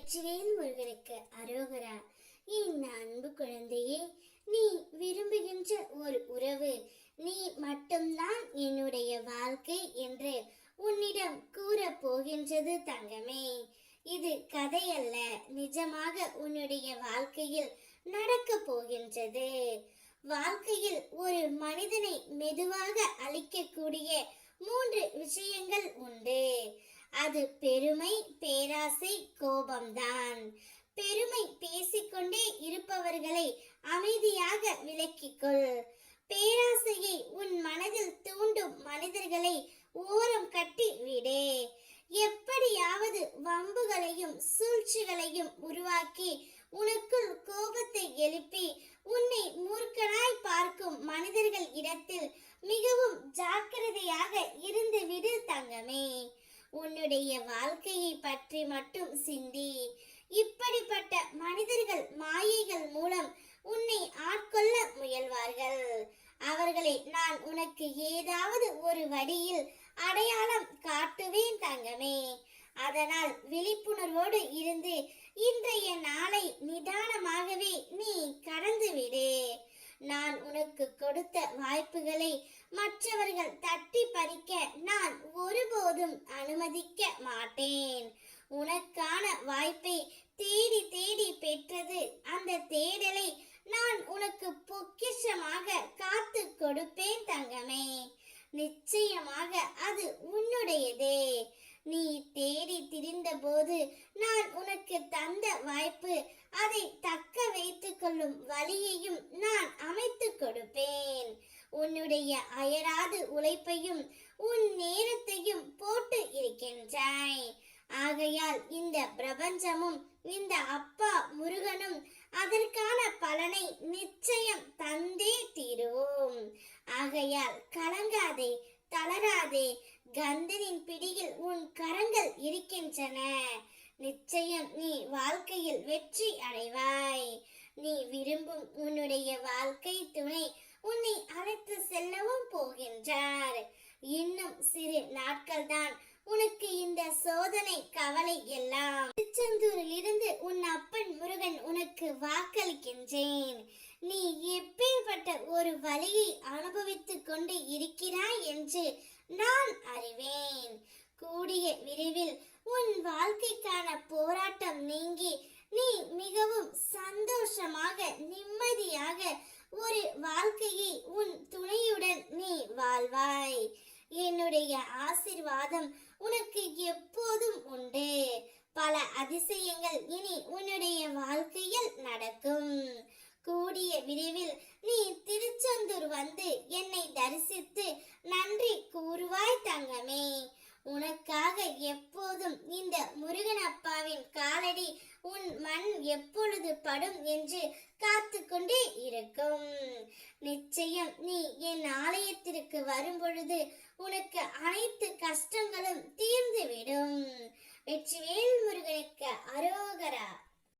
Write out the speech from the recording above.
வெற்றிவேல் முருகனுக்கு அரோகரா. என் அன்பு குழந்தையே, நீ விரும்புகின்ற ஒரு உறவு நீ மட்டும்தான் என்னுடைய வாழ்க்கை என்று உன்னிடம் கூற போகின்றது தங்கமே. இது கதையல்ல, நிஜமாக உன்னுடைய வாழ்க்கையில் நடக்க போகின்றது. வாழ்க்கையில் ஒரு மனிதனை மெதுவாக அழிக்கக்கூடிய 3 விஷயங்கள் உண்டு. அது பெருமை, பேராசை, கோபம்தான். பெருமை பேசிக்கொண்டே இருப்பவர்களை அமைதியாக விலக்கிக்கொள். பேராசையை உன் மனதில் தூண்டும் மனிதர்களை ஓரம் கட்டி விடு. எப்படியாவது வம்புகளையும் சூழ்ச்சிகளையும் உருவாக்கி உனக்குள் கோபத்தை எழுப்பி உன்னை மூர்க்கனாய் பார்க்கும் மனிதர்கள் இடத்தில் மிகவும் ஜாக்கிரதையாக இருந்து விடு தங்கமே. உன்னுடைய வாழ்க்கையை பற்றி மட்டும் சிந்தி. இப்படிப்பட்ட மனிதர்கள் மாயைகள் மூலம் உன்னை ஆட்கொள்ள முயல்வார்கள். அவர்களை நான் உனக்கு ஏதாவது ஒரு வழியில் அடையாளம் காட்டுவேன் தங்கமே. அதனால் விழிப்புணர்வோடு இருந்து இன்றைய நாளை நிதானமாகவே நீ கடந்துவிடு. நான் உனக்கு கொடுத்த வாய்ப்புகளை மற்றவர்கள் தட்டி பறிக்க நான் ஒருபோதும் அனுமதிக்க மாட்டேன். உனக்கான வாய்ப்பை தேடி தேடி பெற்றது அந்த தேடலை நான் உனக்கு பொக்கிஷமாக காத்து கொடுப்பேன் தங்கமே. நிச்சயமாக அது உன்னுடையதே. நீ தேடி திரிந்த போது நான் உனக்கு தந்த வாய்ப்பு, அதை தக்க வைத்துக் கொள்ளும் வழியையும் நான் அமைத்து கொடுப்பேன். உன்னுடைய அயராது உழைப்பையும் உன் நேரத்தையும் போட்டு இருக்கின்றாய். ஆகையால் இந்த பிரபஞ்சமும் இந்த அப்பா முருகனும் அதற்கான பலனை நிச்சயம் தந்தே தீருவோம். ஆகையால் கலங்காதே, தளராதே. கந்தனின் பிடியில் உன் கரங்கள் இருக்கின்றன. நிச்சயம் நீ வாழ்க்கையில் வெற்றி அடைவாய். நீ விரும்பும் உன்னுடைய வாழ்க்கை துணை உன்னை அழைத்து செல்லவும் போகின்றார். இன்னும் சிறு நாட்கள் தான் உனக்கு இந்த சோதனை கவலை எல்லாம். திருச்செந்தூரில் இருந்து உன் அப்பன் முருகன் உனக்கு வாக்களிக்கின்றேன். நீ எப்பேற்பட்ட ஒரு வலியை அனுபவித்துக் கொண்டு இருக்கிறாய் என்று நான் அறிவேன். கூடிய விரைவில் உன் வாழ்க்கைக்கான போராட்டம் நீங்கி நீ மிகவும் சந்தோஷமாக நிம்மதியாக ஒரு வாழ்க்கையை உன் துணையுடன் நீ வாழ்வாய். என்னுடைய ஆசீர்வாதம் உனக்கு எப்போதும் உண்டு. பல அதிசயங்கள் இனி உன்னுடைய வாழ்க்கையில் நடக்கும். கூடிய விரைவில் நீ திருச்செந்தூர் வந்து என்னை தரிசித்து நன்றி கூறுவாய் தங்கமே. உனக்காக எப்போதும் இந்த முருகனப்பாவின் காலடி உன் மண் எப்பொழுது படும் என்று காத்து கொண்டே இருக்கும். நிச்சயம் நீ என் ஆலயத்திற்கு வரும் பொழுது உனக்கு அனைத்து கஷ்டங்களும் தீர்ந்துவிடும். வெற்றிவேல் முருகனுக்கு அரோகரா.